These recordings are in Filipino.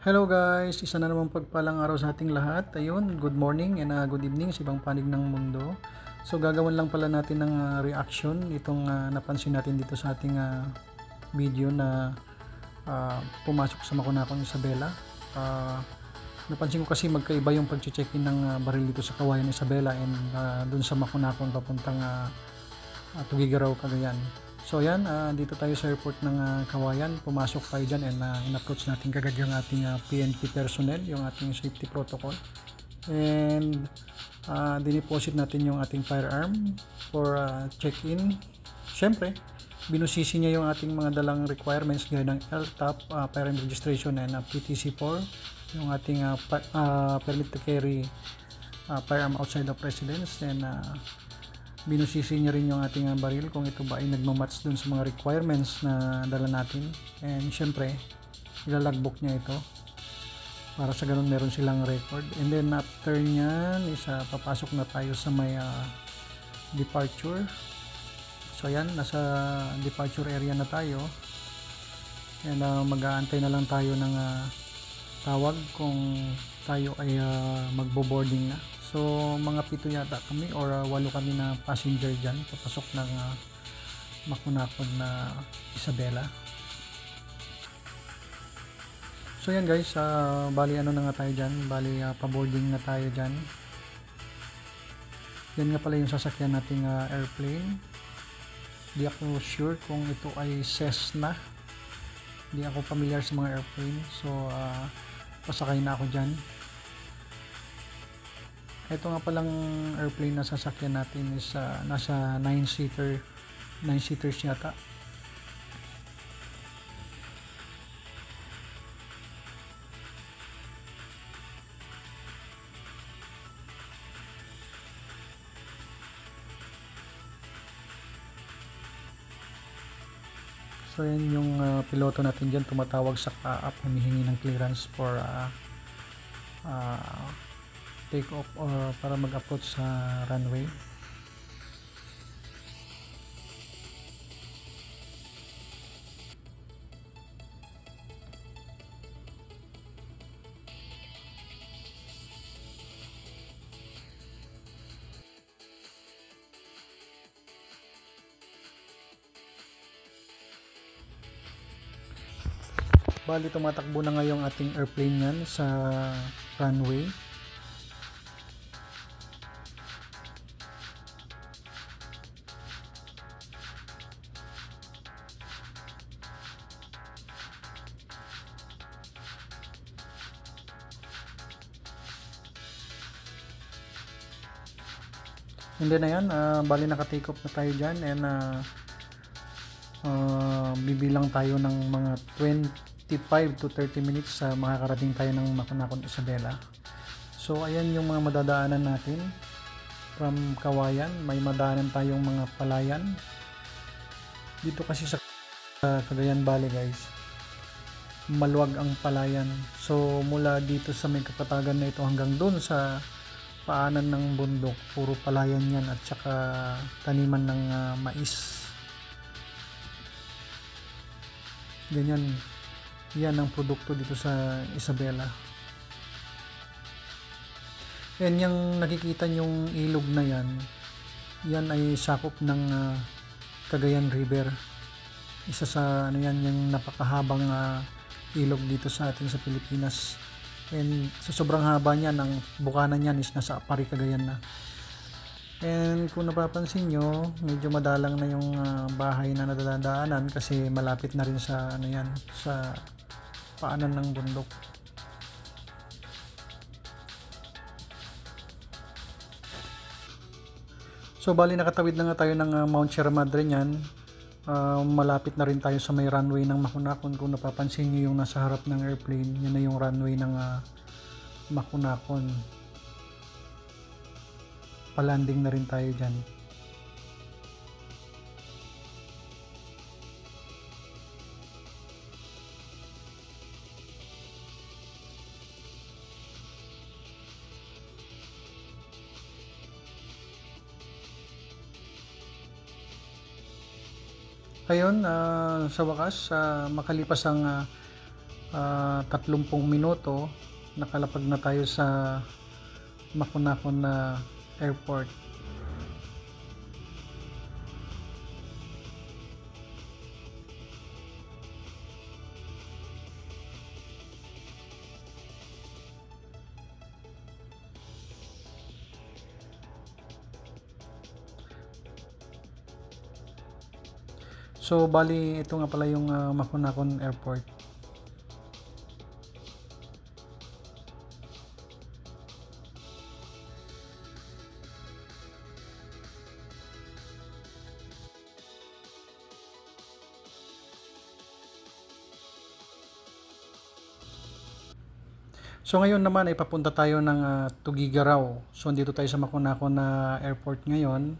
Hello guys, isa na namang pagpalang araw sa ating lahat. Ayun, good morning and good evening sa ibang panig ng mundo. So gagawin lang pala natin ng reaction itong napansin natin dito sa ating video na pumasok sa Makunakon Isabela. Napansin ko kasi magkaiba yung pag-check-in ng baril dito sa Kawayan Isabela and dun sa Makunakon papuntang Tugigaraw, Cagayan. So ayan, dito tayo sa airport ng Kawayan, pumasok tayo dyan and in-approach natin kagad yung ating PNP personnel, yung ating safety protocol. And dineposit natin yung ating firearm for check-in. Siyempre, binusisi niya yung ating mga dalang requirements gaya ng LTAP, firearm registration and PTC4, yung ating permit to carry firearm outside of residence, and binusisi niya rin yung ating baril kung ito ba ay nagmamatch dun sa mga requirements na dala natin, and syempre ilalagbook niya ito para sa ganun meron silang record. And then after nyan is papasok na tayo sa may departure. So ayan, nasa departure area na tayo and mag-aantay na lang tayo ng tawag kung tayo ay magbo-boarding na. So mga 7 yata kami or 8 kami na passenger dyan papasok ng Makunakon na Isabela. So yan guys, bali ano na nga tayo dyan, bali pa-boarding na tayo dyan. Yan nga pala yung sasakyan nating airplane. Di ako sure kung ito ay Cessna, di ako familiar sa mga airplane, so pasakay na ako dyan. Ito nga palang airplane na sasakyan natin is nasa 9-seaters yata. So yan yung piloto natin dyan, tumatawag sa kaap, humihingi ng clearance for take off or para mag-approach sa runway. Bali tumatakbo na ngayong ating airplane yan sa runway. And then ayan, bali naka-take off na tayo dyan and bibilang tayo ng mga 25 to 30 minutes makakarating tayo ng Makunakon Isabela. So ayan yung mga madadaanan natin from Kawayan. May madaanan tayong mga palayan dito kasi sa Cagayan Valley guys, maluwag ang palayan. So mula dito sa may kapatagan na ito hanggang doon sa paanan ng bundok, puro palayan yan at saka taniman ng mais. Ganyan, yan ang produkto dito sa Isabela. And yung nakikita nyong ilog na yan, yan ay sakop ng Cagayan River. Isa sa ano yan, yung napakahabang ilog dito sa atin sa Pilipinas. And sa sobrang haba niya, ng bukanan niyan is nasa Apari, Cagayan na. And kung napapansin nyo, medyo madalang na yung bahay na nadadaanan kasi malapit na rin sa ano yan, sa paanan ng bundok. So bali nakatawid na nga tayo ng Mount Sierra Madre niyan. Malapit na rin tayo sa may runway ng Makunakon. Kung napapansin nyo yung nasa harap ng airplane, yan na yung runway ng Makunakon. Palanding na rin tayo dyan. Ayun, sa wakas makalipas ang 30 minuto nakalapag na tayo sa Makunakon na airport. So bali ito nga pala yung Makunakon Airport. So ngayon naman ay papunta tayo ng Tugigaraw. So dito tayo sa Makunakon na airport ngayon.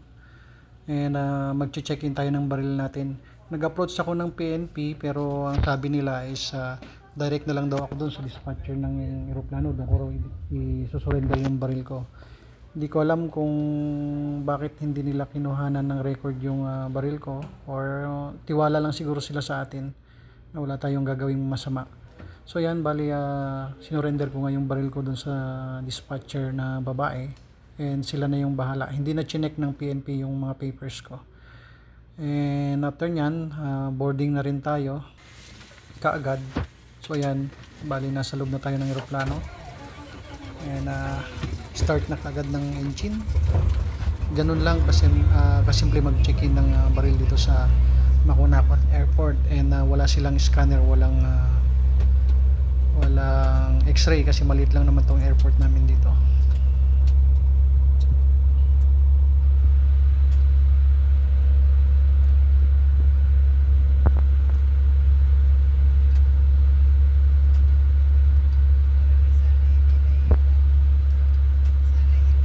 And magche-check-in tayo ng baril natin. Nag-approach ako ng PNP pero ang sabi nila is direct na lang daw ako doon sa dispatcher ng eroplano. Doon ko isusurrender yung baril ko. Hindi ko alam kung bakit hindi nila kinuhanan ng record yung baril ko, or tiwala lang siguro sila sa atin na wala tayong gagawing masama. So yan, bali sinurrender ko nga yung baril ko dun sa dispatcher na babae, and sila na yung bahala. Hindi na chinek ng PNP yung mga papers ko. And after nyan, boarding na rin tayo kaagad. So yan, bali nasa loob na tayo ng eroplano, and start na kaagad ng engine. Ganun lang kasi kasimple mag-check-in ng baril dito sa Makunakon Airport. And wala silang scanner, walang x-ray kasi maliit lang naman tong airport namin dito.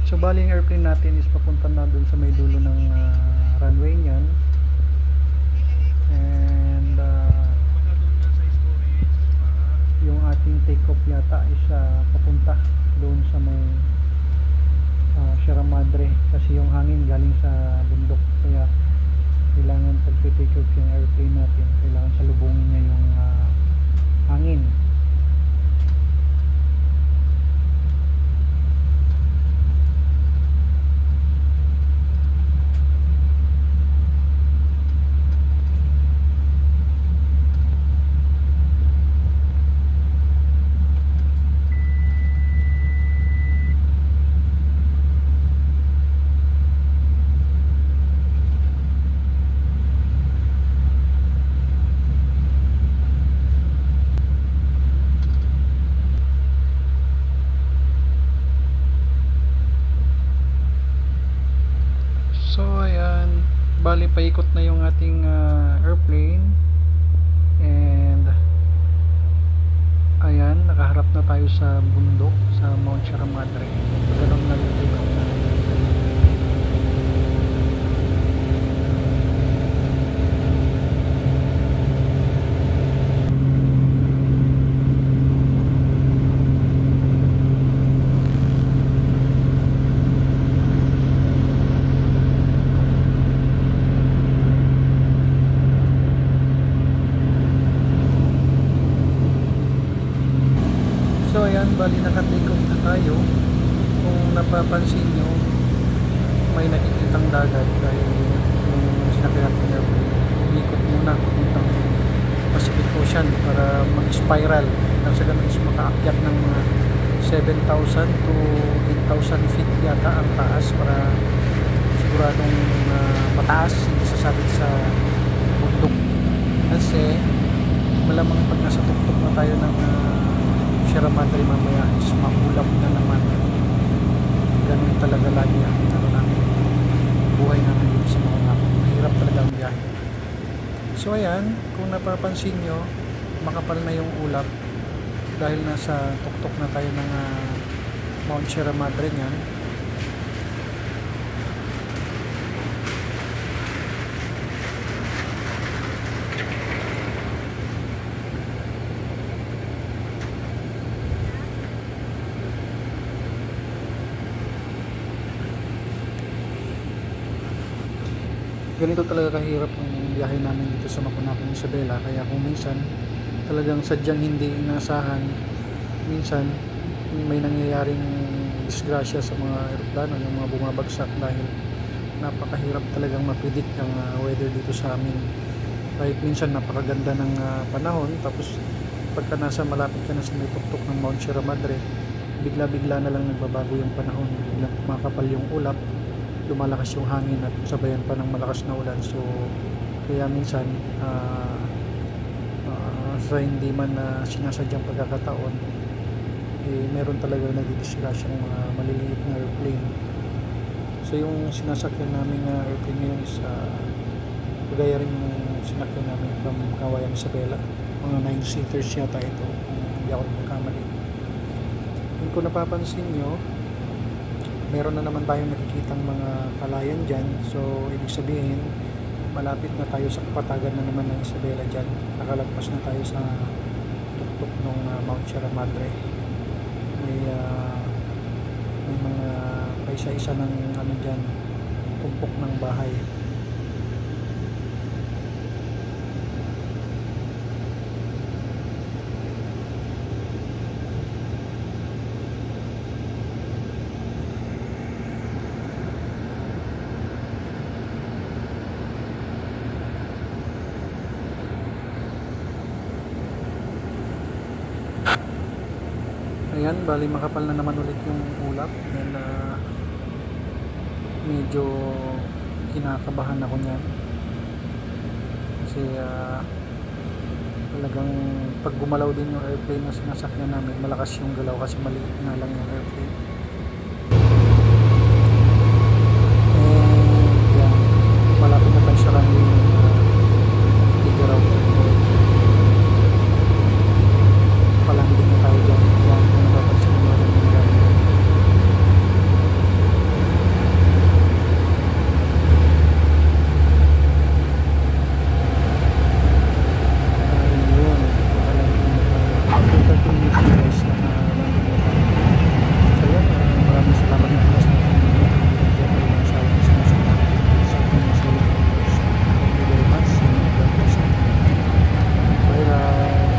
So bali yung airplane natin is papunta na dun sa may dulo ng runway niyan. And yung ating take-off yata is papunta doon sa may Sierra Madre kasi yung hangin galing sa bundok, kaya kailangan pag take-off yung airplane natin, kailangan salubungin niya yung hangin. So ayan, bali paikot na yung ating airplane, and ayan, nakaharap na tayo sa bundok sa Mount Sierra Madre. Ganun na yung take off na. So ayan, bali naka-take off na tayo. Kung napapansin nyo, may nakikitang dagat dahil yung sinakyan ng airplane umikot muna papuntang Pacific Ocean para mag-spiral. Nang sa ganun is makaakyat ng 7,000 to 8,000 feet yata ang taas para siguradong mataas, hindi sasabit sa bundok. Kasi malamang pag nasa tuktok na tayo ng Sierra Madre mamaya is makulap na naman. Ganun talaga lagi ang namin, buhay namin dito sa Makunakon. Mahirap talaga ang biyahe. So ayan, kung napapansin nyo, makapal na yung ulap dahil nasa tuktok na tayo ng Mount Sierra Madre niyan. Ganito talaga kahirap ang biyahe namin dito sa Makunakon Isabela, kaya kung minsan talagang sadyang hindi inasahan. Minsan may nangyayaring disgrasya sa mga eroplano, yung mga bumabagsak, dahil napakahirap talagang mapredict ang weather dito sa amin. Kahit minsan napakaganda ng panahon, tapos pagka nasa malapit ka na sa may tuktok ng Mount Sierra Madre, bigla-bigla na lang nagbabago yung panahon, biglang kumakapal yung ulap, lumalakas yung hangin at sabayan pa ng malakas na ulan. So kaya minsan sa hindi man sinasadyang pagkakataon, meron talaga nagdidisgrasyang mga maliliit na airplane. So yung sinasakyan namin airplane ngayon is kagaya rin yung sinakyan namin from Kawayan, Isabela. Mga 9-seaters yata ito, kung hindi ako nagkamali. Kung napapansin nyo, meron na naman tayong nakikitang mga palayan dyan. So ibig sabihin, malapit na tayo sa kapatagan na naman ng Isabela dyan. Nakalagpas na tayo sa tuktok ng Mount Sierra Madre. May mga paisa-isa ng ano dyan, tumpok ng bahay. Ayan, bali makapal na naman ulit yung ulap, and medyo kinakabahan ako niyan kasi talagang pag gumalaw din yung airplane na sinasakyan namin, malakas yung galaw kasi maliit nga lang yung airplane. And yan, malapit na tayo sa runway figure out. Palanding na tayo dyan. Yan, kung napapansin mo naman yung runway. Ayun, palanding na tayo. After 13 minutes guys, landing na tayo. So yan, maraming salamat na plus natin. Diyan tayo ng sa sinasakyan sa ating mga solo followers. Thank you very much. God bless you. Bye bye.